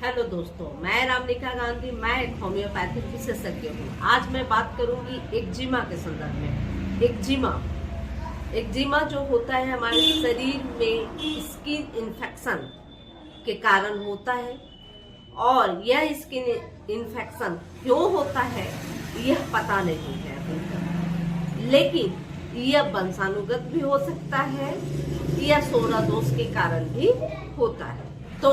Hello दोस्तों, मैं रामनिका गांधी। मैं एक होम्योपैथिक विशेषज्ञ हूँ। आज मैं बात करूंगी एक्जिमा के संदर्भ में। एक्जिमा जो होता है हमारे शरीर में स्किन इन्फेक्शन के कारण होता है, और यह स्किन इन्फेक्शन क्यों होता है यह पता नहीं है अभी तक। लेकिन यह वंशानुगत भी हो सकता है या सोरा दोष के कारण भी होता है। तो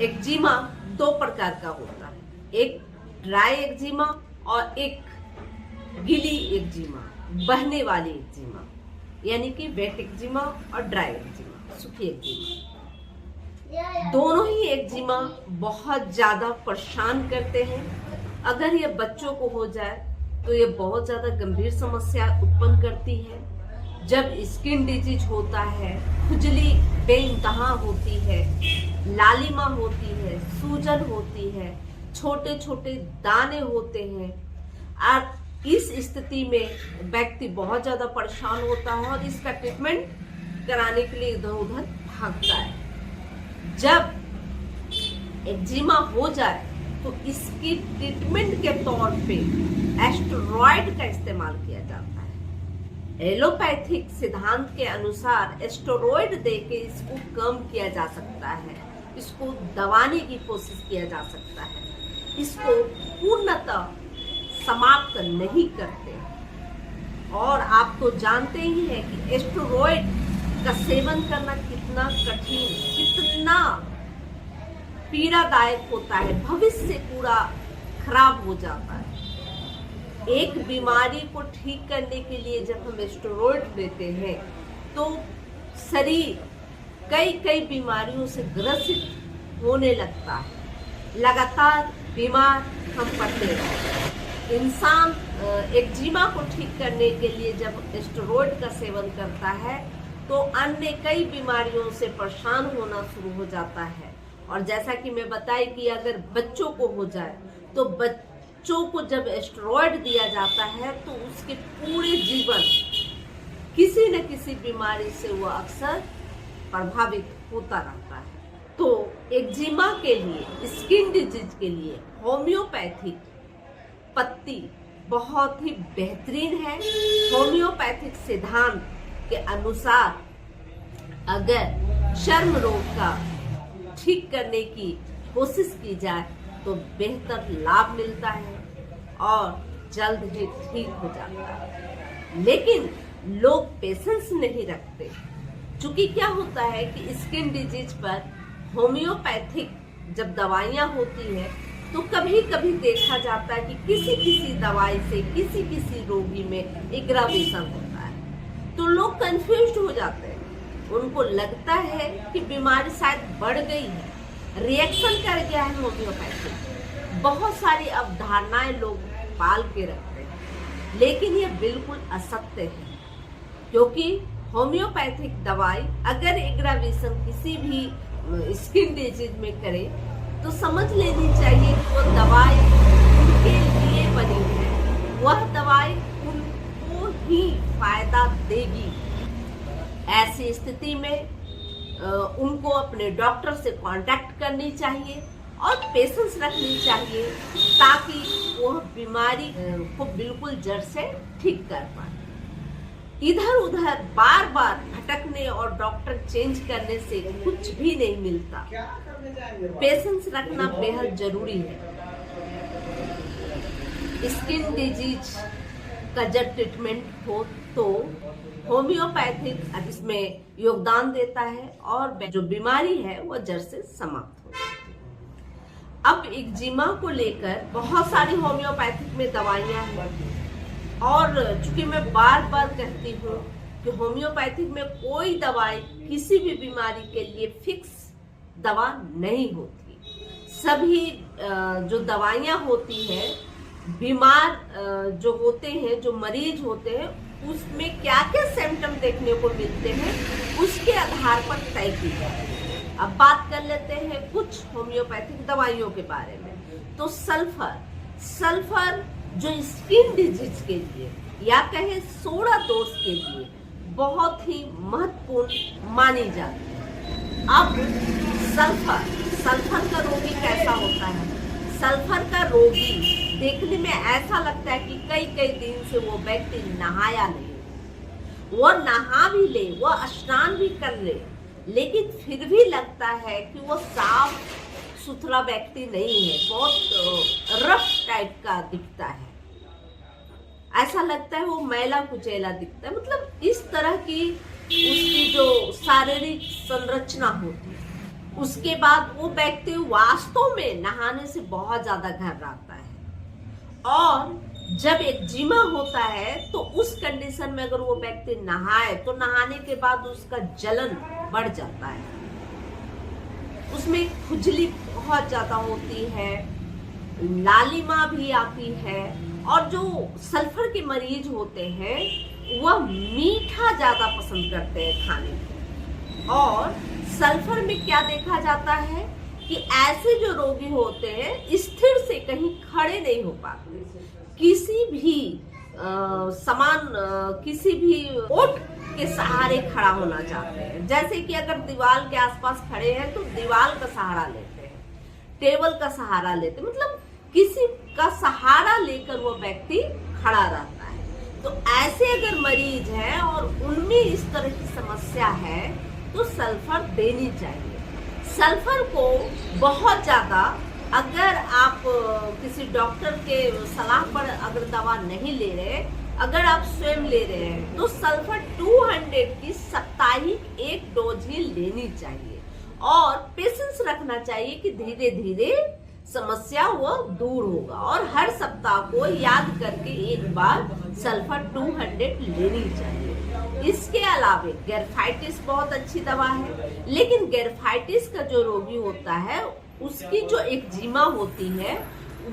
एक्जिमा दो प्रकार का होता है, एक ड्राई एक्जिमा और एक गीली एक्जिमा, बहने वाली एक्जिमा, यानी कि वेट एक्जिमा और ड्राई एक्जिमा, सूखी एक्जिमा। दोनों ही एक्जिमा बहुत ज्यादा परेशान करते हैं। अगर ये बच्चों को हो जाए तो ये बहुत ज्यादा गंभीर समस्या उत्पन्न करती है। जब स्किन डिजीज होता है, खुजली बेइंतहा होती है, लालिमा होती है, सूजन होती है, छोटे छोटे दाने होते हैं, और इस स्थिति में व्यक्ति बहुत ज्यादा परेशान होता है और इसका ट्रीटमेंट कराने के लिए इधर उधर भागता है। जब एक्जिमा हो जाए तो इसकी ट्रीटमेंट के तौर पे एस्टेरॉयड का इस्तेमाल किया जाता है। एलोपैथिक सिद्धांत के अनुसार एस्टेरॉयड देके इसको कम किया जा सकता है, इसको दबाने की कोशिश किया जा सकता है, इसको पूर्णतः समाप्त नहीं करते। और आप तो जानते ही हैं कि एस्टेरॉयड का सेवन करना कितना कठिन, कितना पीड़ादायक होता है, भविष्य पूरा खराब हो जाता है। एक बीमारी को ठीक करने के लिए जब हम स्टेरॉयड लेते हैं तो शरीर कई कई बीमारियों से ग्रसित होने लगता है, लगातार बीमार हम पड़ते रहते हैं। इंसान एक्जिमा को ठीक करने के लिए जब स्टेरॉयड का सेवन करता है तो अन्य कई बीमारियों से परेशान होना शुरू हो जाता है। और जैसा कि मैं बताई कि अगर बच्चों को हो जाए तो बच्चों को जब स्टेरॉयड दिया जाता है तो उसके पूरे जीवन किसी न किसी बीमारी से वह अक्सर प्रभावित होता रहता है। तो एक्जिमा के लिए, स्किन डिजीज के लिए होम्योपैथिक पत्ती बहुत ही बेहतरीन है। होम्योपैथिक सिद्धांत के अनुसार अगर चर्म रोग का ठीक करने की कोशिश की जाए तो बेहतर लाभ मिलता है और जल्द ही ठीक हो जाता है। लेकिन लोग पेशेंस नहीं रखते, क्योंकि क्या होता है कि स्किन डिजीज पर होम्योपैथिक जब दवाइयाँ होती है तो कभी कभी देखा जाता है कि किसी किसी दवाई से किसी किसी रोगी में एग्रावेशन होता है, तो लोग कंफ्यूज हो जाते हैं। उनको लगता है कि बीमारी शायद बढ़ गई है, रिएक्शन कर गया है होम्योपैथिक। बहुत सारी अवधारणाएं लोग पाल के रखते हैं, लेकिन ये बिल्कुल असत्य है। क्योंकि होम्योपैथिक दवाई अगर एग्रावेशन किसी भी स्किन डिजीज में करे तो समझ लेनी चाहिए कि वो दवाई उनके लिए बनी है, वह दवाई उनको ही फायदा देगी। ऐसी स्थिति में उनको अपने डॉक्टर से कांटेक्ट करनी चाहिए और पेशेंस रखनी चाहिए, ताकि वह बीमारी को बिल्कुल जड़ से ठीक कर पाए। इधर उधर बार बार भटकने और डॉक्टर चेंज करने से कुछ भी नहीं मिलता। पेशेंस रखना बेहद जरूरी है। स्किन डिजीज का जब ट्रीटमेंट हो तो होम्योपैथिक इसमें योगदान देता है और जो बीमारी है वो जड़ से समाप्त हो जाती है। अब एक्जिमा को लेकर बहुत सारी होम्योपैथिक में दवाइयां हैं, और चूंकि मैं बार बार कहती हूँ कि होम्योपैथिक में कोई दवाई किसी भी बीमारी के लिए फिक्स दवा नहीं होती। सभी जो दवाइयाँ होती है, बीमार जो होते हैं, जो मरीज होते हैं, उसमें क्या क्या सिम्टम देखने को मिलते हैं उसके आधार पर तय की जाती है। अब बात कर लेते हैं कुछ होम्योपैथिक दवाइयों के बारे में। तो सल्फर जो स्किन डिजीज के लिए या कहे सोरा दोष के लिए बहुत ही महत्वपूर्ण मानी जाती है। अब सल्फर का रोगी कैसा होता है? सल्फर का रोगी देखने में ऐसा लगता है कि कई कई दिन से वो व्यक्ति नहाया नहीं, वो नहा भी ले, वो स्नान भी कर ले, लेकिन फिर भी लगता है कि वो साफ सुथरा व्यक्ति नहीं है, बहुत रफ टाइप का दिखता है, ऐसा लगता है वो मैला कुचैला दिखता है। मतलब इस तरह की उसकी जो शारीरिक संरचना होती है, उसके बाद वो व्यक्ति वास्तव में नहाने से बहुत ज्यादा घबराता है। और जब एक्जिमा होता है तो उस कंडीशन में अगर वो व्यक्ति नहाए तो नहाने के बाद उसका जलन बढ़ जाता है, उसमें खुजली बहुत ज्यादा होती है, लालिमा भी आती है। और जो सल्फर के मरीज होते हैं वह मीठा ज्यादा पसंद करते हैं खाने को। और सल्फर में क्या देखा जाता है कि ऐसे जो रोगी होते हैं स्थिर से कहीं खड़े नहीं हो पाते, किसी भी किसी भी ओट के सहारे खड़ा होना चाहते हैं। जैसे कि अगर दीवार के आसपास खड़े हैं तो दीवार का सहारा लेते हैं, टेबल का सहारा लेते हैं, मतलब किसी का सहारा लेकर वो व्यक्ति खड़ा रहता है। तो ऐसे अगर मरीज हैं और उनमें इस तरह की समस्या है तो सल्फर देनी चाहिए। सल्फर को बहुत ज्यादा, अगर आप किसी डॉक्टर के सलाह पर अगर दवा नहीं ले रहे, अगर आप स्वयं ले रहे हैं तो सल्फर 200 की साप्ताहिक एक डोज ही लेनी चाहिए और पेशेंस रखना चाहिए कि धीरे धीरे समस्या वो दूर होगा। और हर सप्ताह को याद करके एक बार सल्फर 200 लेनी चाहिए। इसके अलावा गैरफाइटिस बहुत अच्छी दवा है, लेकिन गैरफाइटिस का जो रोगी होता है उसकी जो एक्जिमा होती है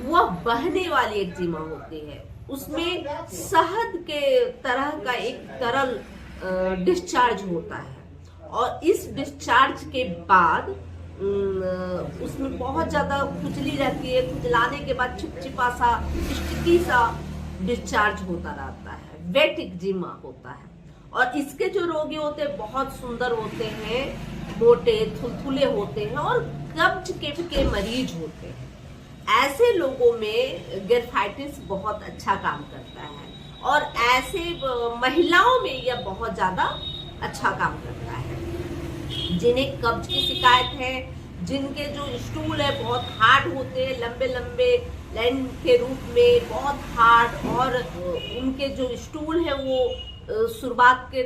वह बहने वाली एक्जिमा होती है, उसमें शहद के तरह का एक तरल डिस्चार्ज होता है और इस डिस्चार्ज के बाद उसमें बहुत ज्यादा खुजली रहती है, खुजलाने के बाद चिपचिपा सा स्टिकी सा डिस्चार्ज होता रहता है, वेट एक्जिमा होता है। और इसके जो रोगी होते हैं बहुत सुंदर होते हैं, मोटे थुलथुले होते हैं और कब्ज के मरीज होते हैं। ऐसे लोगों में गैरफाइटिस बहुत अच्छा काम करता है और ऐसे महिलाओं में यह बहुत ज्यादा अच्छा काम करता है। जिन्हें कब्ज की शिकायत है, जिनके जो स्टूल है बहुत हार्ड होते हैं, लंबे लंबे लाइन के रूप में बहुत हार्ड, और उनके जो स्टूल है वो शुरुआत के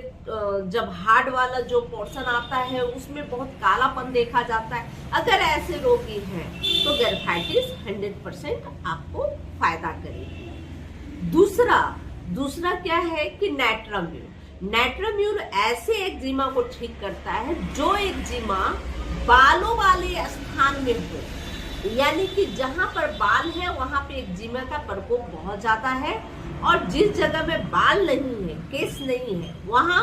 जब हार्ड वाला जो पोर्शन आता है उसमें बहुत कालापन देखा जाता है। अगर ऐसे रोगी हैं तो गैरफाइटिस 100% आपको फायदा करेगी। दूसरा क्या है कि नाइट्राम्यूर ऐसे एक्जिमा को ठीक करता है जो एक्जिमा बालों वाले स्थान में हो, यानी कि जहां पर बाल है वहां पे एक्जिमा का प्रकोप बहुत ज्यादा है, और जिस जगह में बाल नहीं है, केस नहीं है, वहां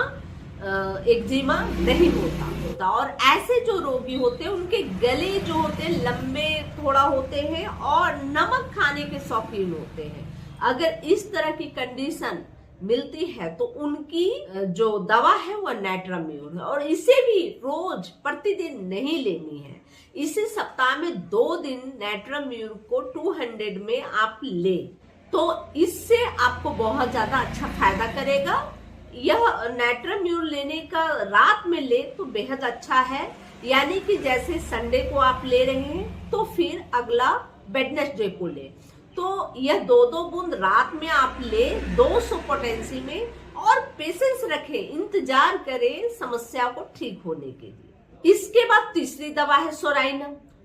एक्जिमा नहीं होता। और ऐसे जो रोगी होते हैं उनके गले जो होते हैं लंबे थोड़ा होते हैं और नमक खाने के शौकीन होते हैं। अगर इस तरह की कंडीशन मिलती है तो उनकी जो दवा है वह नाइट्राम्यूर है, और इसे भी रोज प्रतिदिन नहीं लेनी है। इसे सप्ताह में 2 दिन नाइट्राम्यूर को 200 में आप ले तो इससे आपको बहुत ज्यादा अच्छा फायदा करेगा। यह नाइट्राम्यूर लेने का रात में ले तो बेहद अच्छा है, यानी कि जैसे संडे को आप ले रहे हैं तो फिर अगला वेडनेसडे को ले, तो यह 2-2 बूंद रात में आप ले 200 पोटेंसी में, और पेशेंस रखें, इंतजार करें समस्या को ठीक होने के लिए। इसके बाद तीसरी दवा है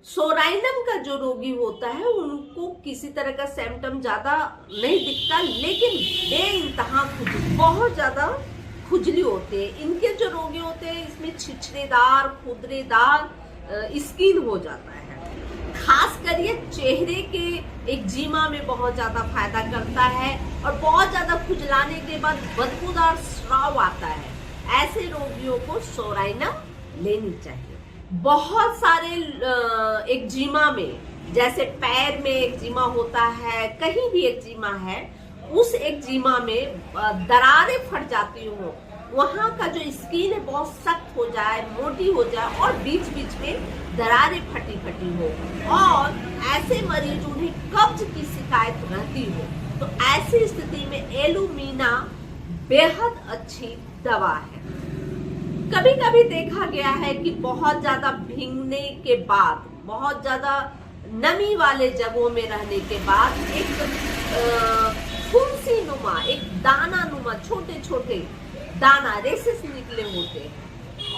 सोराइनम का जो रोगी होता है उनको किसी तरह का सिम्टम ज्यादा नहीं दिखता, लेकिन बेइंतहा खुजली, बहुत ज्यादा खुजली होते हैं। इनके जो रोगी होते हैं इसमें छिछरेदार खुदरेदार स्किन हो जाता है। खासकर ये चेहरे के एक्जिमा में बहुत ज्यादा फायदा करता है और बहुत ज्यादा खुजलाने के बाद बदबूदार स्राव आता है। ऐसे रोगियों को सोराइनम लेनी चाहिए। बहुत सारे एक्जिमा में, जैसे पैर में एक्जिमा होता है, कहीं भी एक्जिमा है, उस एक्जिमा में दरारें फट जाती हो, वहां का जो स्किन है बहुत सख्त हो जाए, मोटी हो जाए और बीच बीच में दरारें फटी फटी हो, और ऐसे मरीज उन्हें कब्ज की शिकायत रहती हो, तो ऐसी स्थिति में एलुमिना बेहद अच्छी दवा है। कभी कभी देखा गया है कि बहुत ज्यादा भीगने के बाद, बहुत ज्यादा नमी वाले जगहों में रहने के बाद एक फुंसी नुमा, एक दाना नुमा, छोटे छोटे दाना रेसेस निकले होते हैं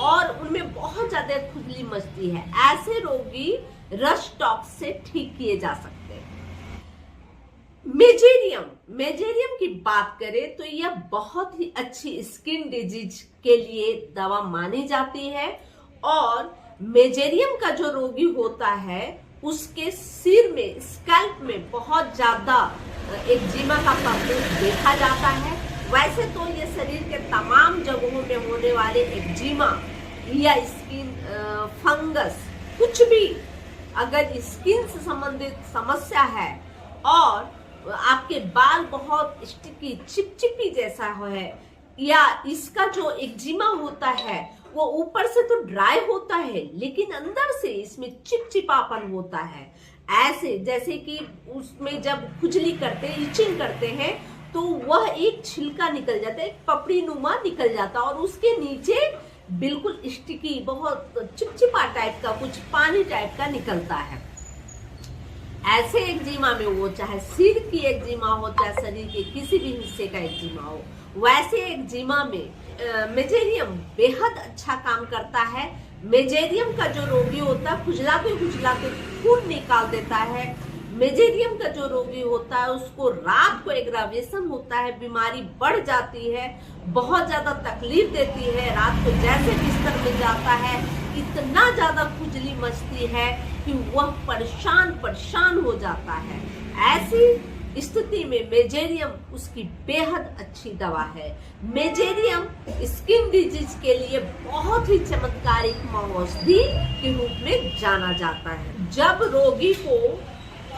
और उनमें बहुत ज्यादा खुजली मचती है। ऐसे रोगी रश टॉक्स से ठीक किए जा सकते हैं। मेजेरियम की बात करें तो यह बहुत ही अच्छी स्किन डिजीज के लिए दवा मानी जाती है, और मेजेरियम का जो रोगी होता है उसके सिर में, स्कैल्प में बहुत ज्यादा एक्जिमा का प्रकोप देखा जाता है। वैसे तो ये शरीर के तमाम जगहों में होने वाले एक्जिमा या स्किन फंगस, कुछ भी अगर स्किन से संबंधित समस्या है और आपके बाल बहुत स्टिकी, चिपचिपी जैसा है, या इसका जो एक्जिमा होता है वो ऊपर से तो ड्राई होता है लेकिन अंदर से इसमें चिपचिपापन होता है, ऐसे जैसे कि उसमें जब खुजली करते हैं, इचिंग करते हैं, तो वह एक छिलका निकल जाता है, एक पपड़ी नुमा निकल जाता है और उसके नीचे बिल्कुल स्टिकी, बहुत चिपचिपा टाइप का, कुछ पानी टाइप का निकलता है। ऐसे एक्जिमा में, वो चाहे सिर की एक्जिमा हो, चाहे शरीर के किसी भी हिस्से का एक्जिमा हो, वैसे एक्जिमा में मेजेरियम बेहद अच्छा काम करता है। मेजेरियम का जो रोगी होता है खुजलाते खुजलाते खून निकाल देता है। मेजेरियम का जो रोगी होता है उसको रात को एग्रावेशन होता है, बीमारी बढ़ जाती है, बहुत ज्यादा तकलीफ देती है। रात को जैसे बिस्तर में जाता है इतना ज्यादा खुजली मचती है कि वह परेशान हो जाता है। ऐसी स्थिति में मेजेरियम उसकी बेहद अच्छी दवा है। मेजेरियम स्किन डिजीज के लिए बहुत ही चमत्कारिक औषधि के रूप में जाना जाता है। जब रोगी को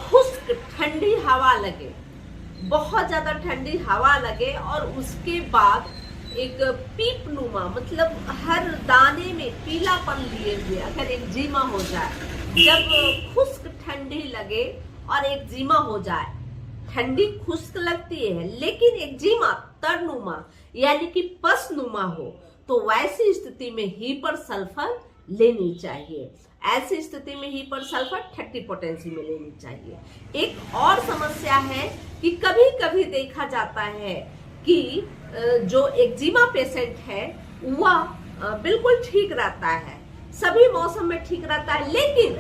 खुश्क ठंडी हवा लगे, बहुत ज्यादा ठंडी हवा लगे और उसके बाद एक पीप नुमा, मतलब हर दाने में पीलापन लिए हुए अगर एक्जिमा हो जाए, जब खुश्क ठंडी लगे और एक्जिमा हो जाए, ठंडी खुश्क लगती है लेकिन एक्जिमा तरनुमा यानी कि पसनुमा हो, तो वैसी स्थिति में हीपर सल्फर लेनी चाहिए। ऐसी स्थिति में हीपर सल्फर 30 पोटेंसी में लेनी चाहिए। एक और समस्या है कि कभी कभी देखा जाता है कि जो एक्जिमा पेशेंट है वह बिल्कुल ठीक रहता है, सभी मौसम में ठीक रहता है, लेकिन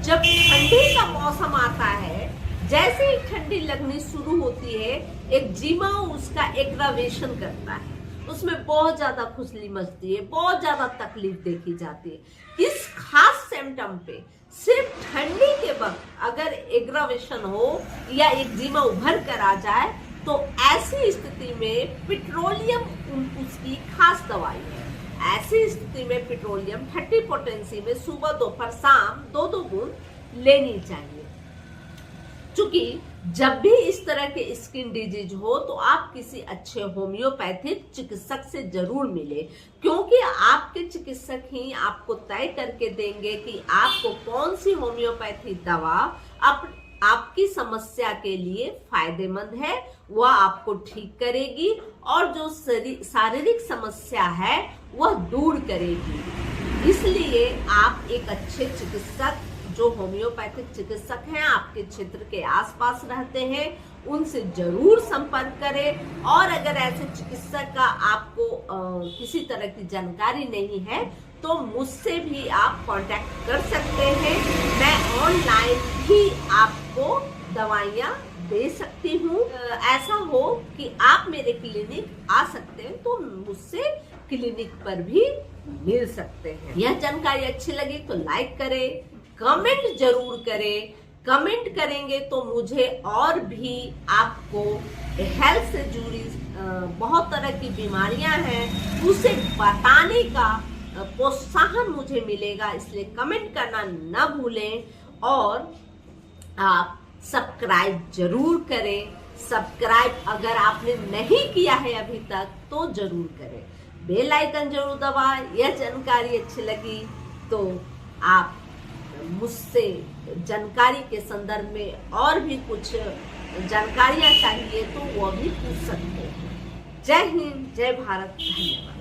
जब ठंडी का मौसम आता है, जैसे ही ठंडी लगनी शुरू होती है, एक्जिमा उसका एग्रावेशन करता है, उसमें बहुत ज्यादा खुजली मचती है, बहुत ज्यादा तकलीफ देखी जाती है। इस खास सिम्टम पे सिर्फ ठंडी के वक्त अगर एग्रावेशन हो या एक्जिमा उभर कर आ जाए, तो ऐसी स्थिति में पेट्रोलियम उसकी खास दवाई है। ऐसी स्थिति में पेट्रोलियम 30 पोटेंसी में सुबह दोपहर शाम 2-2 बूंद लेनी चाहिए। चूंकि जब भी इस तरह के स्किन डिजीज हो तो आप किसी अच्छे होम्योपैथिक चिकित्सक से जरूर मिले, क्योंकि आपके चिकित्सक ही आपको तय करके देंगे कि आपको कौन सी होम्योपैथी दवा आपकी समस्या के लिए फायदेमंद है, वह आपको ठीक करेगी और जो शारीरिक समस्या है वह दूर करेगी। इसलिए आप एक अच्छे चिकित्सक, जो होम्योपैथिक चिकित्सक हैं, आपके क्षेत्र के आसपास रहते हैं, उनसे जरूर संपर्क करें। और अगर ऐसे चिकित्सक का आपको किसी तरह की जानकारी नहीं है तो मुझसे भी आप कांटेक्ट कर सकते हैं। मैं ऑनलाइन भी आपको दवाइयाँ दे सकती हूँ। ऐसा हो कि आप मेरे क्लिनिक आ सकते हैं तो मुझसे क्लिनिक पर भी मिल सकते हैं। यह जानकारी अच्छी लगी तो लाइक करें, कमेंट जरूर करें। कमेंट करेंगे तो मुझे और भी आपको हेल्थ से जुड़ी बहुत तरह की बीमारियां हैं उसे बताने का प्रोत्साहन मुझे मिलेगा, इसलिए कमेंट करना न भूलें और आप सब्सक्राइब जरूर करें। सब्सक्राइब अगर आपने नहीं किया है अभी तक तो जरूर करें, बेल आइकन जरूर दबाएं। यह जानकारी अच्छी लगी तो आप मुझसे जानकारी के संदर्भ में और भी कुछ जानकारियां चाहिए तो वो भी पूछ सकते हैं। जय हिंद, जय भारत, धन्यवाद।